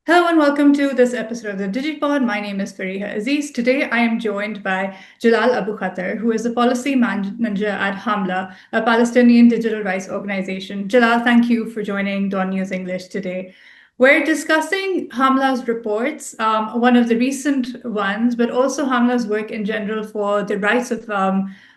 Hello and welcome to this episode of the DigiPod. My name is Fariha Aziz. Today I am joined by Jalal Abukhater, who is a policy manager at Hamla, a Palestinian digital rights organization. Jalal, thank you for joining DawnNews English today. We're discussing Hamla's reports, one of the recent ones, but also Hamla's work in general for the rights of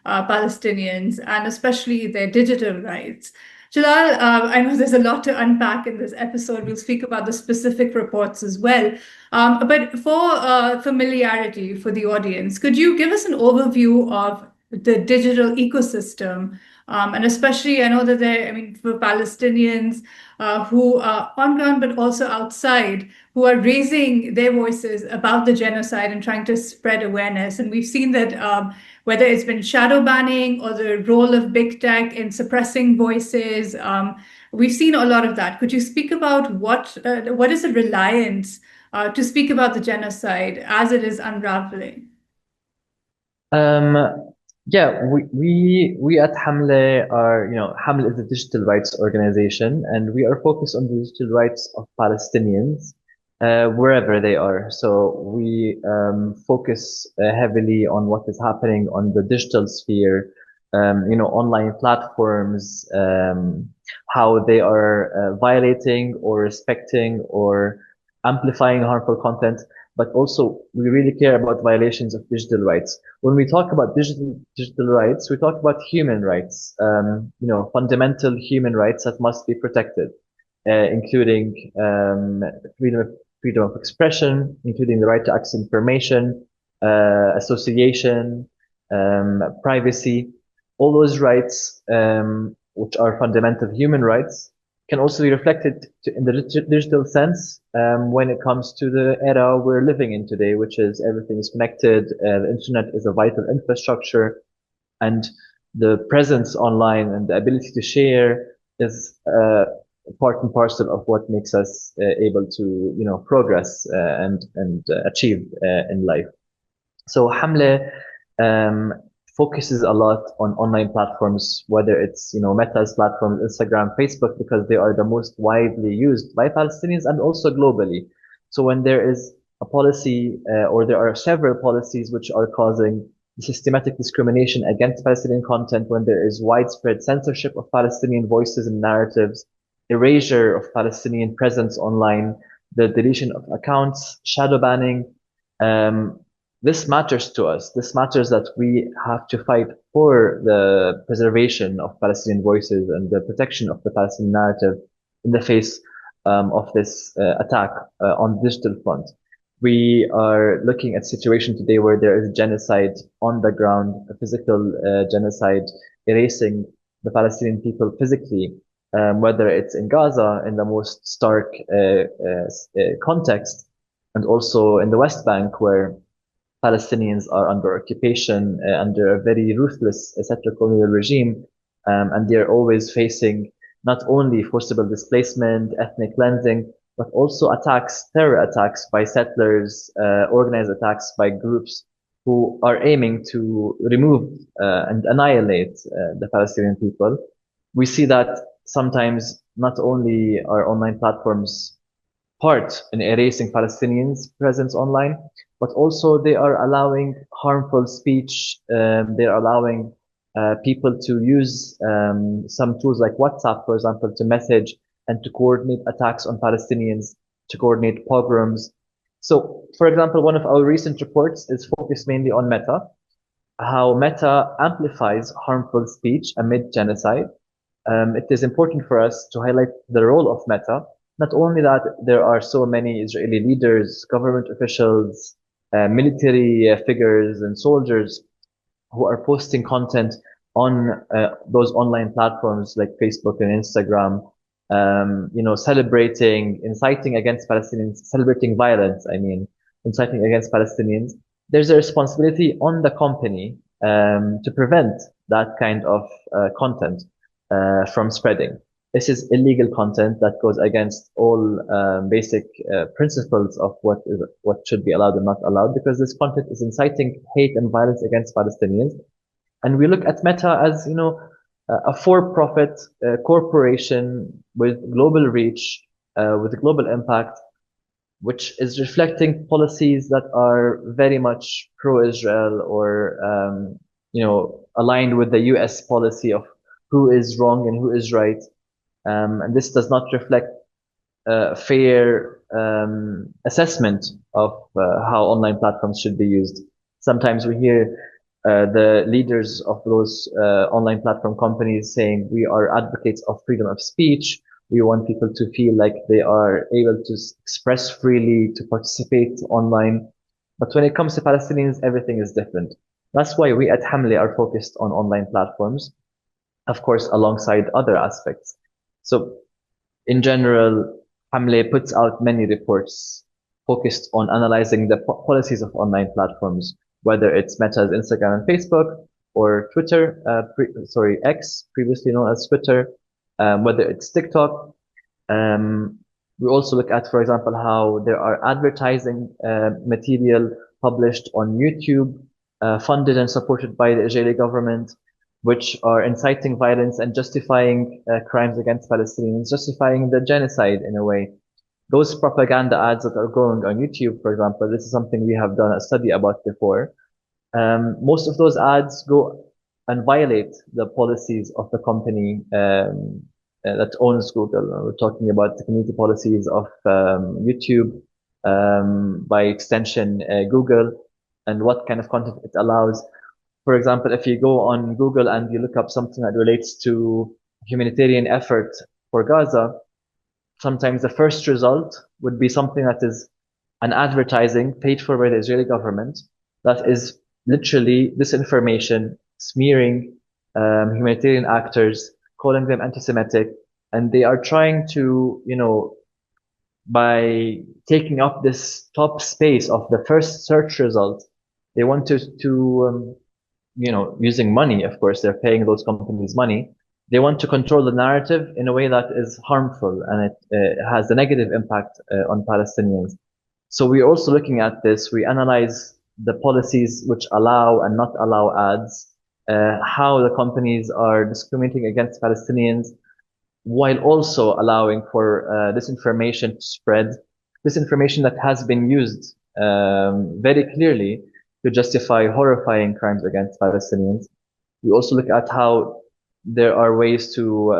Palestinians and especially their digital rights. Jalal, I know there's a lot to unpack in this episode. We'll speak about the specific reports as well. But for familiarity for the audience, could you give us an overview of the digital ecosystem? And especially, I know that there, I mean, for Palestinians who are on ground but also outside, who are raising their voices about the genocide and trying to spread awareness. And we've seen that whether it's been shadow banning or the role of big tech in suppressing voices. We've seen a lot of that. Could you speak about what is the reliance to speak about the genocide as it is unraveling? Um, yeah, we at Hamle are, Hamle is a digital rights organization, and we are focused on the digital rights of Palestinians, wherever they are. So we focus heavily on what is happening on the digital sphere, online platforms, how they are violating or respecting or amplifying harmful content, but also we really care about violations of digital rights. When we talk about digital rights, we talk about human rights, fundamental human rights that must be protected, including freedom of expression, including the right to access information, association, privacy. All those rights, which are fundamental human rights, can also be reflected in the digital sense when it comes to the era we're living in today, which is everything is connected. The internet is a vital infrastructure, and the presence online and the ability to share is part and parcel of what makes us able to, progress and achieve in life. So Hamle um, focuses a lot on online platforms, whether it's, Meta's platforms, Instagram, Facebook, because they are the most widely used by Palestinians and also globally. So when there is a policy, or there are several policies which are causing systematic discrimination against Palestinian content, when there is widespread censorship of Palestinian voices and narratives, erasure of Palestinian presence online, the deletion of accounts, shadow banning, um, this matters to us. This matters that we have to fight for the preservation of Palestinian voices and the protection of the Palestinian narrative in the face of this attack on the digital front. We are looking at a situation today where there is genocide on the ground, a physical genocide, erasing the Palestinian people physically, whether it's in Gaza in the most stark context, and also in the West Bank where Palestinians are under occupation, under a very ruthless settler colonial regime, and they're always facing not only forcible displacement, ethnic cleansing, but also attacks, terror attacks by settlers, organized attacks by groups who are aiming to remove and annihilate the Palestinian people. We see that sometimes not only are online platforms part in erasing Palestinians' presence online, but also they are allowing harmful speech. They are allowing people to use some tools like WhatsApp, for example, to message and to coordinate attacks on Palestinians, to coordinate pogroms. So, for example, one of our recent reports is focused mainly on Meta, how Meta amplifies harmful speech amid genocide. It is important for us to highlight the role of Meta. Not only that, there are so many Israeli leaders, government officials, military figures, and soldiers who are posting content on those online platforms like Facebook and Instagram, celebrating, inciting against Palestinians, celebrating violence, I mean, inciting against Palestinians. There's a responsibility on the company to prevent that kind of content from spreading. This is illegal content that goes against all basic principles of what should be allowed and not allowed, because this content is inciting hate and violence against Palestinians. And we look at Meta as, a for-profit corporation with global reach, with global impact, which is reflecting policies that are very much pro-Israel or aligned with the US policy of who is wrong and who is right. And this does not reflect fair assessment of how online platforms should be used. Sometimes we hear the leaders of those online platform companies saying we are advocates of freedom of speech. We want people to feel like they are able to express freely, to participate online. But when it comes to Palestinians, everything is different. That's why we at Hamle are focused on online platforms, of course, alongside other aspects. So in general, Hamle puts out many reports focused on analyzing the policies of online platforms, whether it's Meta's Instagram and Facebook or Twitter, X, previously known as Twitter, whether it's TikTok. We also look at, for example, how there are advertising material published on YouTube, funded and supported by the Israeli government, which are inciting violence and justifying crimes against Palestinians, justifying the genocide in a way. Those propaganda ads that are going on YouTube, for example, this is something we have done a study about before. Most of those ads go and violate the policies of the company that owns Google. We're talking about the community policies of YouTube, by extension, Google, and what kind of content it allows. For example, if you go on Google and you look up something that relates to humanitarian effort for Gaza, sometimes the first result would be something that is an advertising paid for by the Israeli government that is literally disinformation, smearing humanitarian actors, calling them anti-Semitic, and they are trying to, by taking up this top space of the first search result, they want to using money, of course, they're paying those companies money. They want to control the narrative in a way that is harmful and it has a negative impact on Palestinians. So we're also looking at this. We analyze the policies which allow and not allow ads, how the companies are discriminating against Palestinians, while also allowing for disinformation to spread, disinformation that has been used very clearly to justify horrifying crimes against Palestinians. We also look at how there are ways to,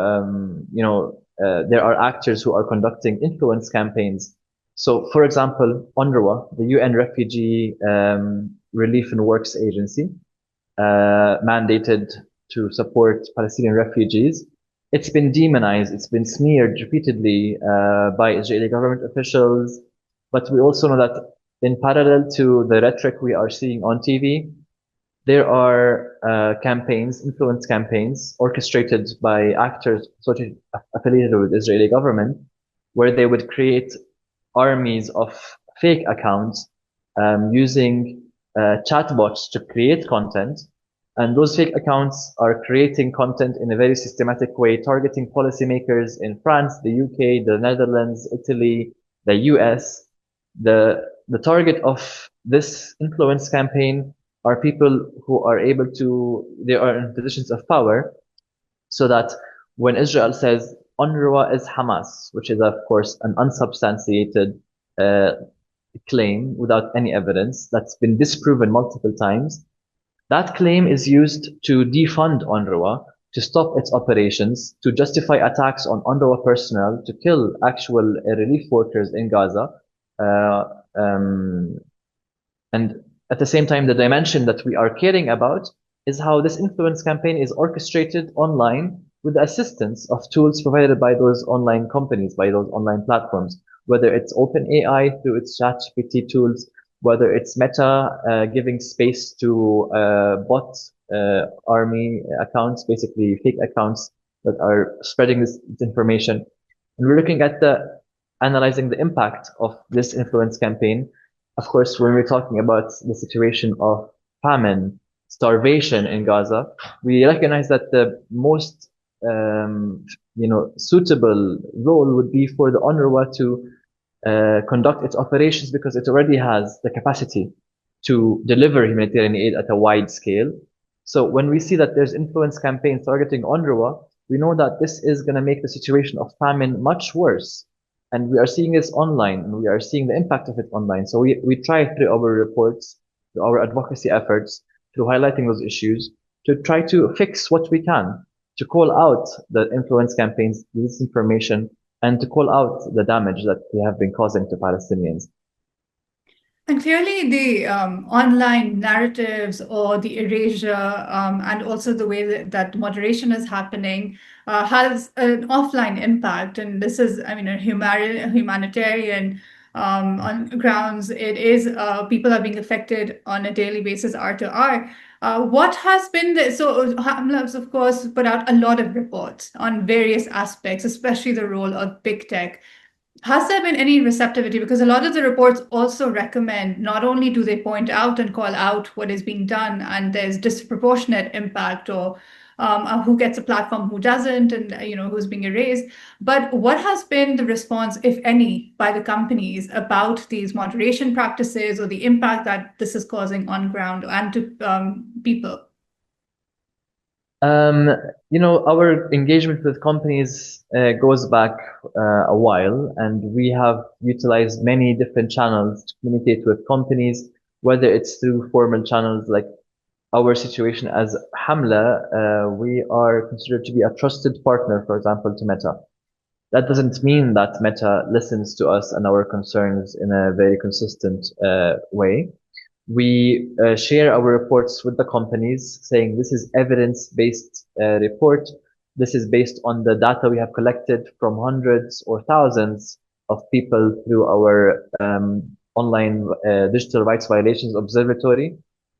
there are actors who are conducting influence campaigns. So, for example, UNRWA, the UN Refugee Relief and Works Agency, mandated to support Palestinian refugees. It's been demonized. It's been smeared repeatedly by Israeli government officials. But we also know that in parallel to the rhetoric we are seeing on TV, there are campaigns, influence campaigns, orchestrated by actors affiliated with the Israeli government, where they would create armies of fake accounts using chatbots to create content. And those fake accounts are creating content in a very systematic way, targeting policymakers in France, the UK, the Netherlands, Italy, the US. The target of this influence campaign are people who are able to, they are in positions of power, so that when Israel says UNRWA is Hamas, which is of course an unsubstantiated claim without any evidence that's been disproven multiple times, that claim is used to defund UNRWA, to stop its operations, to justify attacks on UNRWA personnel, to kill actual relief workers in Gaza. And at the same time, the dimension that we are caring about is how this influence campaign is orchestrated online with the assistance of tools provided by those online companies, by those online platforms, whether it's OpenAI through its ChatGPT tools, whether it's Meta giving space to bot army accounts, basically fake accounts that are spreading this information. And we're looking at analyzing the impact of this influence campaign. Of course, when we're talking about the situation of famine, starvation in Gaza, we recognize that the most suitable role would be for the UNRWA to conduct its operations, because it already has the capacity to deliver humanitarian aid at a wide scale. So when we see that there's influence campaigns targeting UNRWA, we know that this is going to make the situation of famine much worse. And we are seeing this online, and we are seeing the impact of it online. So we try through our reports, through our advocacy efforts, through highlighting those issues, to try to fix what we can, to call out the influence campaigns, the disinformation, and to call out the damage that they have been causing to Palestinians. And clearly, the online narratives or the erasure, and also the way that moderation is happening, has an offline impact. And this is, I mean, a humanitarian on grounds. It is people are being affected on a daily basis, hour to hour. What has been Hamla, of course, put out a lot of reports on various aspects, especially the role of big tech. Has there been any receptivity? Because a lot of the reports also recommend, not only do they point out and call out what is being done, and there's disproportionate impact, or who gets a platform, who doesn't, and who's being erased. But what has been the response, if any, by the companies about these moderation practices or the impact that this is causing on ground and to people? Um, our engagement with companies goes back a while, and we have utilized many different channels to communicate with companies, whether it's through formal channels like our situation as Hamla, we are considered to be a trusted partner, for example, to Meta. That doesn't mean that Meta listens to us and our concerns in a very consistent way. We share our reports with the companies saying this is evidence-based report. This is based on the data we have collected from hundreds or thousands of people through our online digital rights violations observatory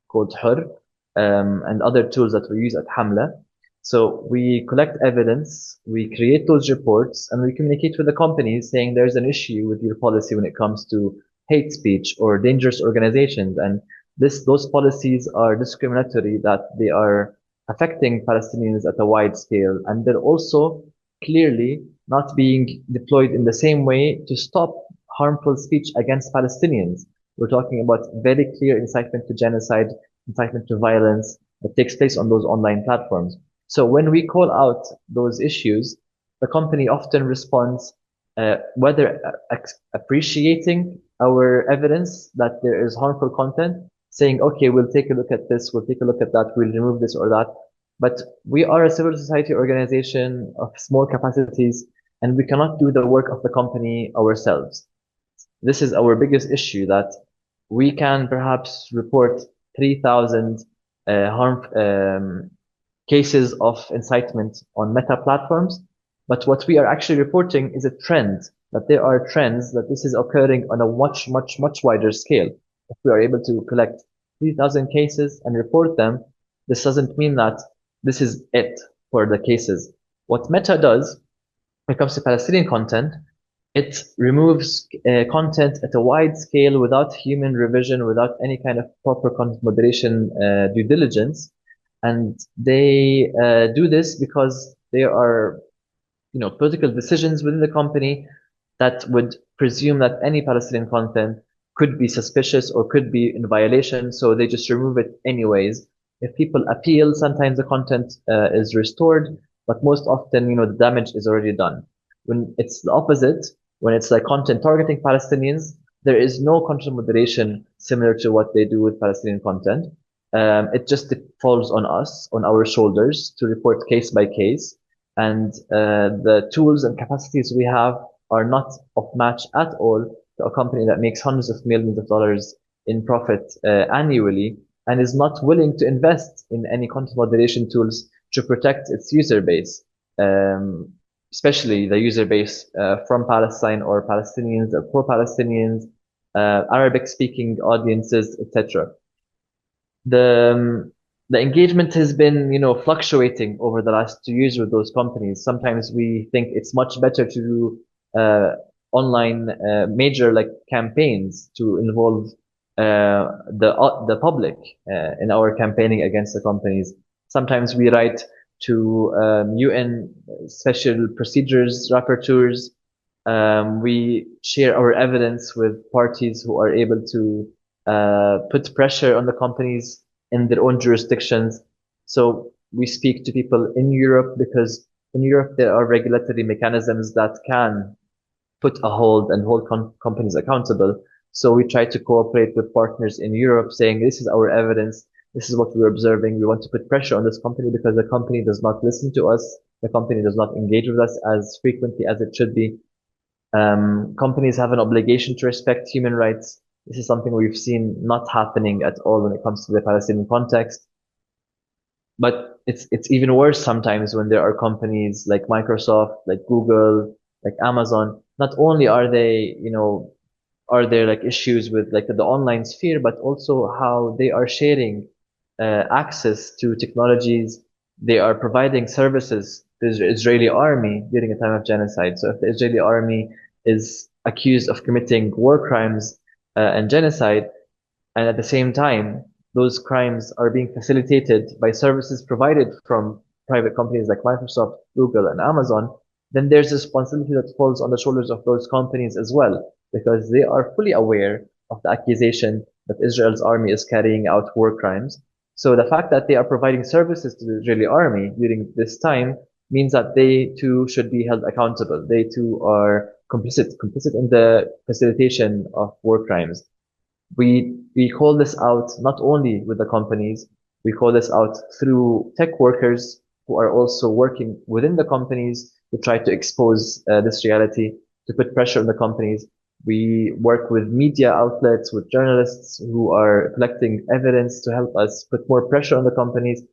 called HUR, and other tools that we use at Hamla. So we collect evidence, we create those reports, and we communicate with the companies saying there's an issue with your policy when it comes to hate speech or dangerous organizations. And those policies are discriminatory, that they are affecting Palestinians at a wide scale. And they're also clearly not being deployed in the same way to stop harmful speech against Palestinians. We're talking about very clear incitement to genocide, incitement to violence that takes place on those online platforms. So when we call out those issues, the company often responds whether appreciating our evidence that there is harmful content, saying, okay, we'll take a look at this, we'll take a look at that, we'll remove this or that. But we are a civil society organization of small capacities, and we cannot do the work of the company ourselves. This is our biggest issue, that we can perhaps report 3,000 cases of incitement on Meta platforms. But what we are actually reporting is a trend, that there are trends, that this is occurring on a much, much, much wider scale. If we are able to collect 3,000 cases and report them, this doesn't mean that this is it for the cases. What Meta does when it comes to Palestinian content, it removes content at a wide scale without human revision, without any kind of proper content moderation due diligence. And they do this because there are, political decisions within the company that would presume that any Palestinian content could be suspicious or could be in violation. So they just remove it anyways. If people appeal, sometimes the content is restored, but most often, the damage is already done. When it's the opposite, when it's like content targeting Palestinians, there is no content moderation similar to what they do with Palestinian content. It just falls on us, on our shoulders, to report case by case. And the tools and capacities we have are not of match at all to a company that makes hundreds of millions of dollars in profit annually, and is not willing to invest in any content moderation tools to protect its user base, especially the user base from Palestine or Palestinians or pro-Palestinians, Arabic-speaking audiences, etc. The engagement has been, fluctuating over the last 2 years with those companies. Sometimes we think it's much better to do online major like campaigns to involve the public in our campaigning against the companies. Sometimes we write to UN special procedures rapporteurs. We share our evidence with parties who are able to put pressure on the companies in their own jurisdictions. So we speak to people in Europe, because in Europe there are regulatory mechanisms that can put a hold and hold companies accountable. So we try to cooperate with partners in Europe saying this is our evidence. This is what we're observing. We want to put pressure on this company because the company does not listen to us. The company does not engage with us as frequently as it should be. Companies have an obligation to respect human rights. This is something we've seen not happening at all when it comes to the Palestinian context. But it's even worse sometimes when there are companies like Microsoft, like Google, like Amazon. Not only are they, are there like issues with like the online sphere, but also how they are sharing access to technologies. They are providing services to the Israeli army during a time of genocide. So if the Israeli army is accused of committing war crimes and genocide, and at the same time, those crimes are being facilitated by services provided from private companies like Microsoft, Google, and Amazon, then there's a responsibility that falls on the shoulders of those companies as well, because they are fully aware of the accusation that Israel's army is carrying out war crimes. So the fact that they are providing services to the Israeli army during this time means that they too should be held accountable. They too are complicit in the facilitation of war crimes. We call this out not only with the companies, we call this out through tech workers who are also working within the companies to try to expose this reality, to put pressure on the companies. We work with media outlets, with journalists who are collecting evidence to help us put more pressure on the companies.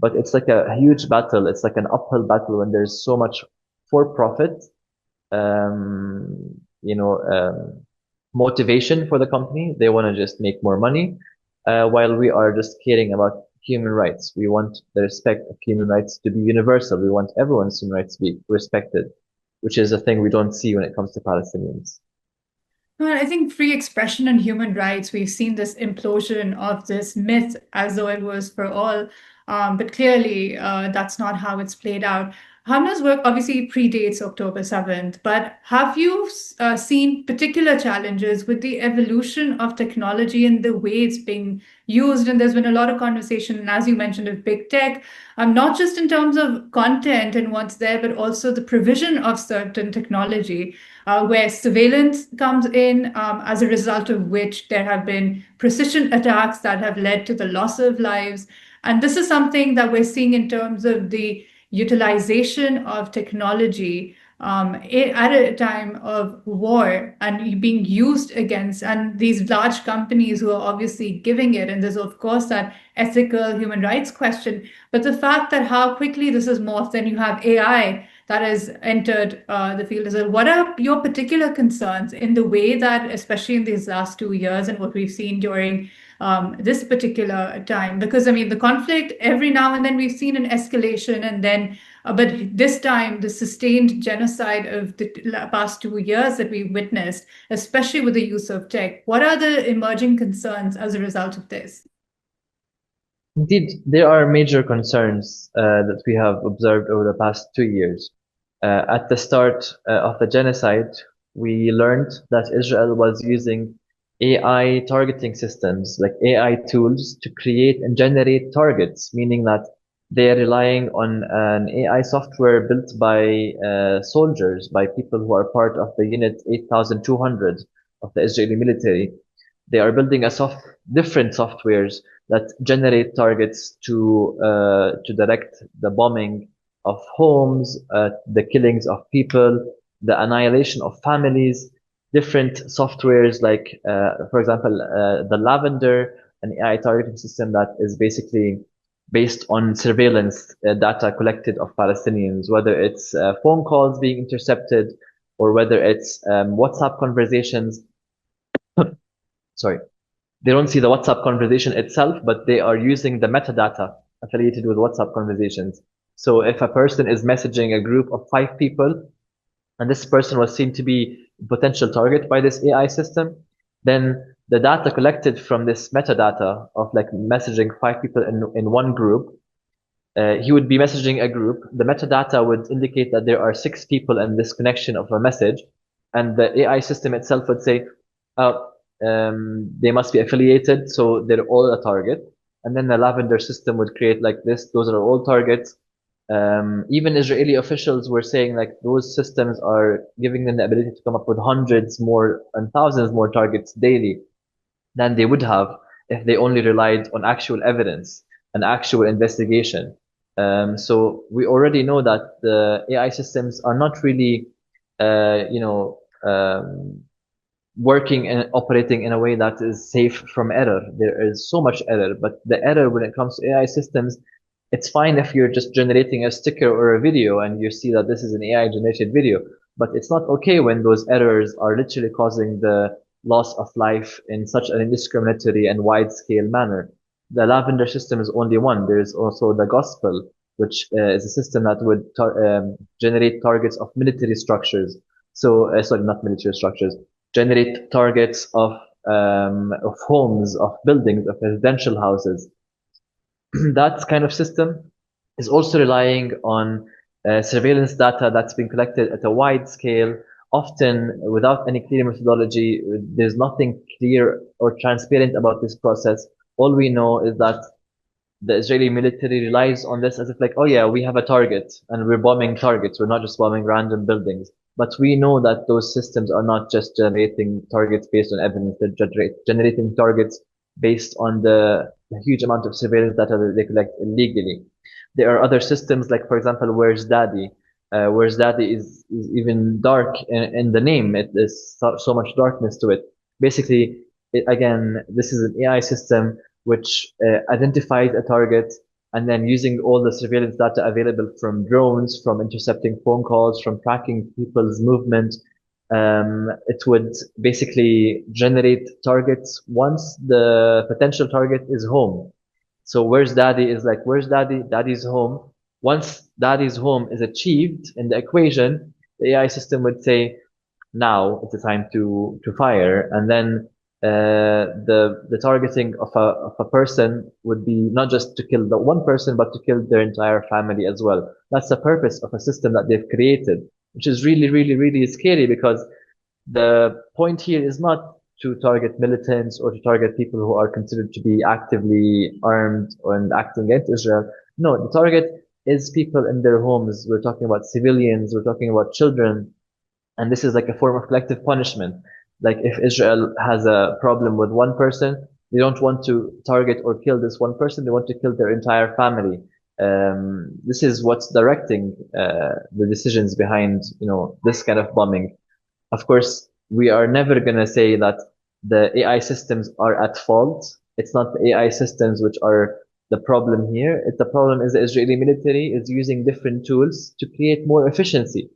But it's like a huge battle. It's like an uphill battle when there's so much for profit, um, you know, motivation for the company. They want to just make more money, while we are just caring about human rights. We want the respect of human rights to be universal. We want everyone's human rights to be respected, which is a thing we don't see when it comes to Palestinians. Well, I think free expression and human rights, we've seen this implosion of this myth as though it was for all. But clearly, that's not how it's played out. Hamla's work obviously predates October 7th, but have you seen particular challenges with the evolution of technology and the way it's being used? And there's been a lot of conversation, as you mentioned, of big tech, not just in terms of content and what's there, but also the provision of certain technology where surveillance comes in, as a result of which there have been precision attacks that have led to the loss of lives. And this is something that we're seeing in terms of the utilization of technology at a time of war and being used against, and these large companies who are obviously giving it. And there's, of course, that ethical human rights question. But the fact that how quickly this is morphed, then you have AI that has entered the field as well. What are your particular concerns in the way that, especially in these last 2 years and what we've seen during this particular time? Because I mean, the conflict every now and then we've seen an escalation, and then, but this time, the sustained genocide of the past 2 years that we've witnessed, especially with the use of tech. What are the emerging concerns as a result of this? Indeed, there are major concerns that we have observed over the past 2 years. At the start of the genocide, we learned that Israel was using AI targeting systems, like AI tools, to create and generate targets, meaning that they are relying on an AI software built by soldiers, by people who are part of the Unit 8200 of the Israeli military. They are building different softwares that generate targets to direct the bombing of homes, the killings of people, the annihilation of families. Different softwares like, for example, the Lavender, an AI targeting system that is basically based on surveillance data collected of Palestinians, whether it's phone calls being intercepted or whether it's WhatsApp conversations. Sorry, they don't see the WhatsApp conversation itself, but they are using the metadata affiliated with WhatsApp conversations. So if a person is messaging a group of 5 people, and this person was seen to be a potential target by this AI system, then the data collected from this metadata of like messaging 5 people in one group, he would be messaging a group. The metadata would indicate that there are 6 people in this connection of a message, and the AI system itself would say, oh, they must be affiliated, so they're all a target. And then the Lavender system would create like this. Those are all targets. Even Israeli officials were saying like those systems are giving them the ability to come up with hundreds more and thousands more targets daily than they would have if they only relied on actual evidence and actual investigation. So we already know that the AI systems are not really, working and operating in a way that is safe from error. There is so much error, but the error when it comes to AI systems, it's fine if you're just generating a sticker or a video and you see that this is an AI generated video, but it's not okay when those errors are literally causing the loss of life in such an indiscriminatory and wide scale manner. The Lavender system is only one. There's also the Gospel, which is a system that would generate targets of military structures. So, sorry, not military structures, generate targets of homes, of buildings, of residential houses. That kind of system is also relying on surveillance data that's been collected at a wide scale, often without any clear methodology. There's nothing clear or transparent about this process. All we know is that the Israeli military relies on this as if like, oh yeah, we have a target and we're bombing targets. We're not just bombing random buildings. But we know that those systems are not just generating targets based on evidence. They're generating targets based on the huge amount of surveillance data that they collect illegally. There are other systems like, for example, Where's Daddy? Where's Daddy is even dark in the name. There's so much darkness to it. Basically, again, this is an AI system which identifies a target and then using all the surveillance data available from drones, from intercepting phone calls, from tracking people's movement, it would basically generate targets once the potential target is home. So where's daddy is like, where's daddy? Daddy's home. Once daddy's home is achieved in the equation, the AI system would say, now it's the time to fire. And then the targeting of a person would be not just to kill the one person, but to kill their entire family as well. That's the purpose of a system that they've created, which is really, really, really scary because the point here is not to target militants or to target people who are considered to be actively armed and acting against Israel. No, the target is people in their homes. We're talking about civilians. We're talking about children. And this is like a form of collective punishment. Like if Israel has a problem with one person, they don't want to target or kill this one person. They want to kill their entire family. This is what's directing the decisions behind, this kind of bombing. Of course, we are never going to say that the AI systems are at fault. It's not the AI systems which are the problem here. The problem is the Israeli military is using different tools to create more efficiency,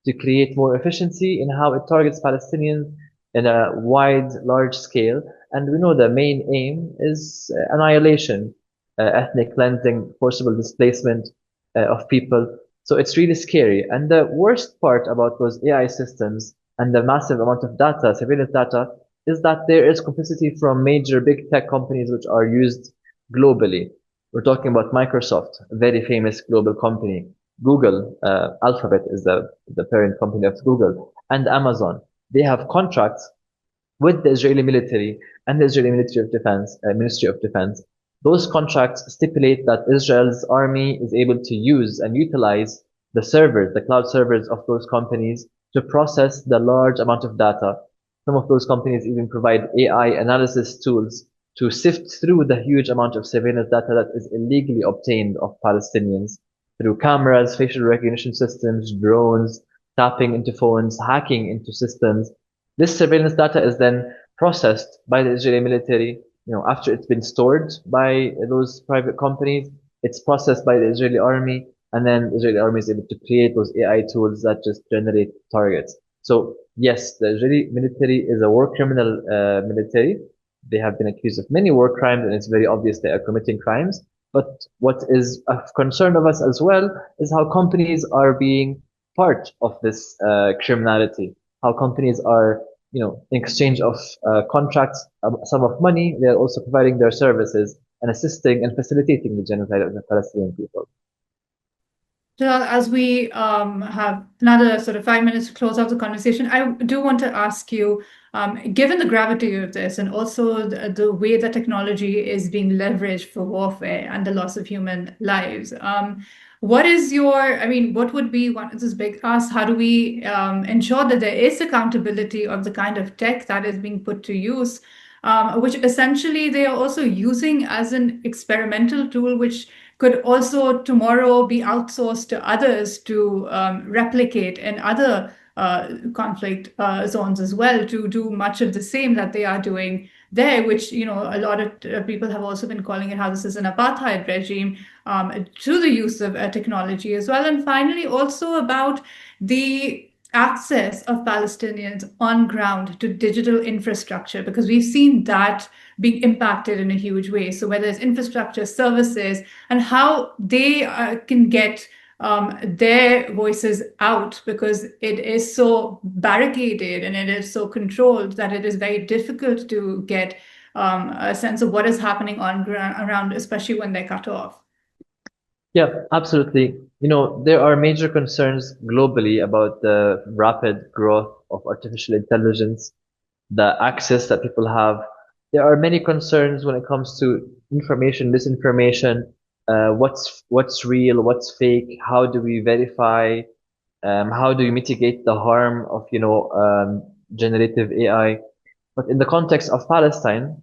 in how it targets Palestinians in a wide, large scale. And we know the main aim is annihilation, ethnic cleansing, forcible displacement of people. So it's really scary. And the worst part about those AI systems and the massive amount of data, surveillance data, is that there is complicity from major big tech companies which are used globally. We're talking about Microsoft, a very famous global company. Google, Alphabet is the parent company of Google, and Amazon. They have contracts with the Israeli military and the Israeli Ministry of Defense. Those contracts stipulate that Israel's army is able to use and utilize the servers, the cloud servers of those companies to process the large amount of data. Some of those companies even provide AI analysis tools to sift through the huge amount of surveillance data that is illegally obtained of Palestinians through cameras, facial recognition systems, drones, tapping into phones, hacking into systems. This surveillance data is then processed by the Israeli military. After it's been stored by those private companies, it's processed by the Israeli army, and then the Israeli army is able to create those AI tools that just generate targets. So yes, the Israeli military is a war criminal military. They have been accused of many war crimes, and it's very obvious they are committing crimes. But what is of concern of us as well is how companies are being part of this criminality. How companies are, in exchange of contracts, a sum of money, they are also providing their services and assisting and facilitating the genocide of the Palestinian people. Jalal, as we have another sort of 5 minutes to close out the conversation, I do want to ask you, given the gravity of this and also the way that technology is being leveraged for warfare and the loss of human lives, What is your, I mean, what would be one of this big ask? How do we ensure that there is accountability of the kind of tech that is being put to use, which essentially they are also using as an experimental tool, which could also tomorrow be outsourced to others to replicate in other conflict zones as well, to do much of the same that they are doing there, which, a lot of people have also been calling it how this is an apartheid regime, through the use of technology as well. And finally, also about the access of Palestinians on ground to digital infrastructure, because we've seen that being impacted in a huge way. So whether it's infrastructure, services, and how they can get their voices out, because it is so barricaded and it is so controlled that it is very difficult to get a sense of what is happening on ground around, especially when they're cut off. Yeah, absolutely. There are major concerns globally about the rapid growth of artificial intelligence, the access that people have. There are many concerns when it comes to information, misinformation, what's real, what's fake, how do we verify, how do we mitigate the harm of, generative AI. But in the context of Palestine,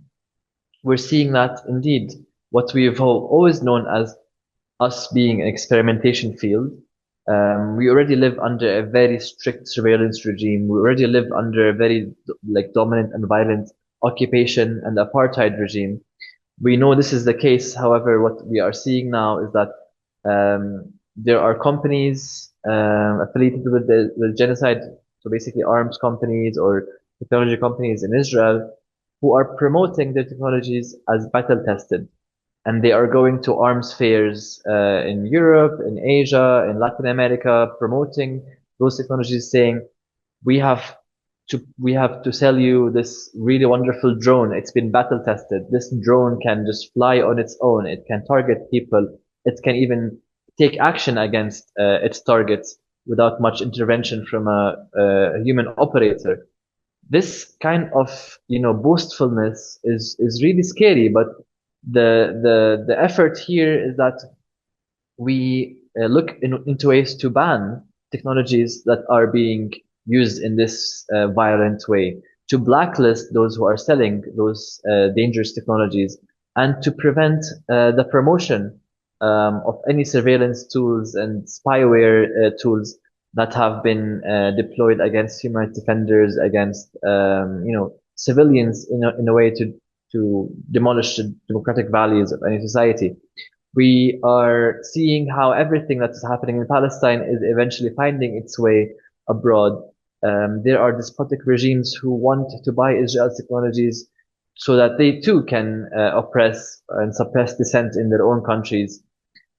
we're seeing that indeed what we've always known as us being an experimentation field, we already live under a very strict surveillance regime. We already live under a very dominant and violent occupation and apartheid regime. We know this is the case. However, what we are seeing now is that there are companies affiliated with the genocide, so basically arms companies or technology companies in Israel, who are promoting their technologies as battle tested, and they are going to arms fairs in Europe, in Asia, in Latin America, promoting those technologies, saying we have to sell you this really wonderful drone. It's been battle tested. This drone can just fly on its own. It can target people. It can even take action against its targets without much intervention from a human operator. This kind of boastfulness is really scary, but the effort here is that we look into ways to ban technologies that are being used in this violent way, to blacklist those who are selling those dangerous technologies, and to prevent the promotion of any surveillance tools and spyware tools that have been deployed against human rights defenders, against civilians in a way to demolish the democratic values of any society. We are seeing how everything that is happening in Palestine is eventually finding its way abroad. There are despotic regimes who want to buy Israel's technologies so that they too can oppress and suppress dissent in their own countries.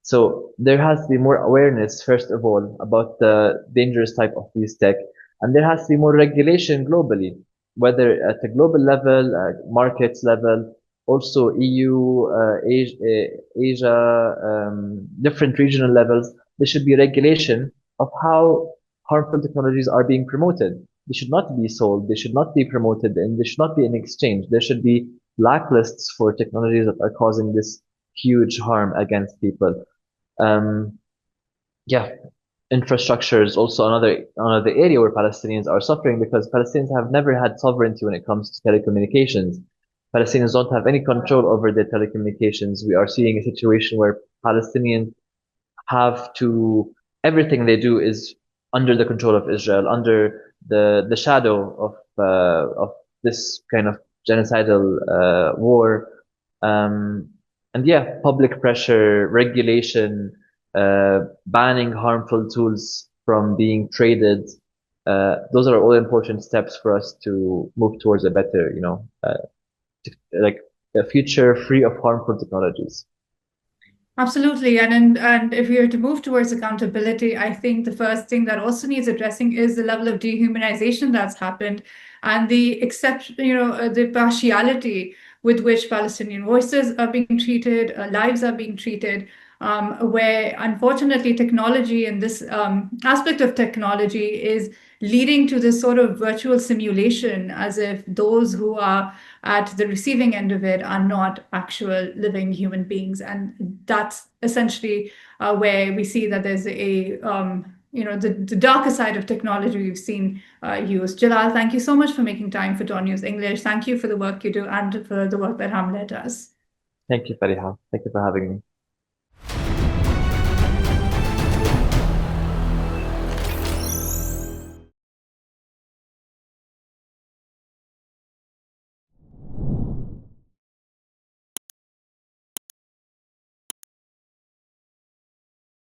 So there has to be more awareness, first of all, about the dangerous type of these tech, and there has to be more regulation globally, whether at a global level, markets level, also EU, Asia, different regional levels. There should be regulation of how harmful technologies are being promoted. They should not be sold, they should not be promoted, and they should not be in exchange. There should be blacklists for technologies that are causing this huge harm against people. Um, yeah, infrastructure is also another area where Palestinians are suffering, because Palestinians have never had sovereignty when it comes to telecommunications. Palestinians don't have any control over their telecommunications. We are seeing a situation where Palestinians have to, everything they do is under the control of Israel, under the shadow of this kind of genocidal war. And yeah, public pressure, regulation, banning harmful tools from being traded. Those are all important steps for us to move towards a better, like a future free of harmful technologies. Absolutely. And if we are to move towards accountability, I think the first thing that also needs addressing is the level of dehumanization that's happened, and the exception, the partiality with which Palestinian voices are being treated, lives are being treated. where unfortunately technology and this aspect of technology is leading to this sort of virtual simulation, as if those who are at the receiving end of it are not actual living human beings. And that's essentially where we see that there's the darker side of technology we've seen used. Jalal, thank you so much for making time for DawnNews English. Thank you for the work you do and for the work that Hamla does. Thank you, Fariha. Thank you for having me.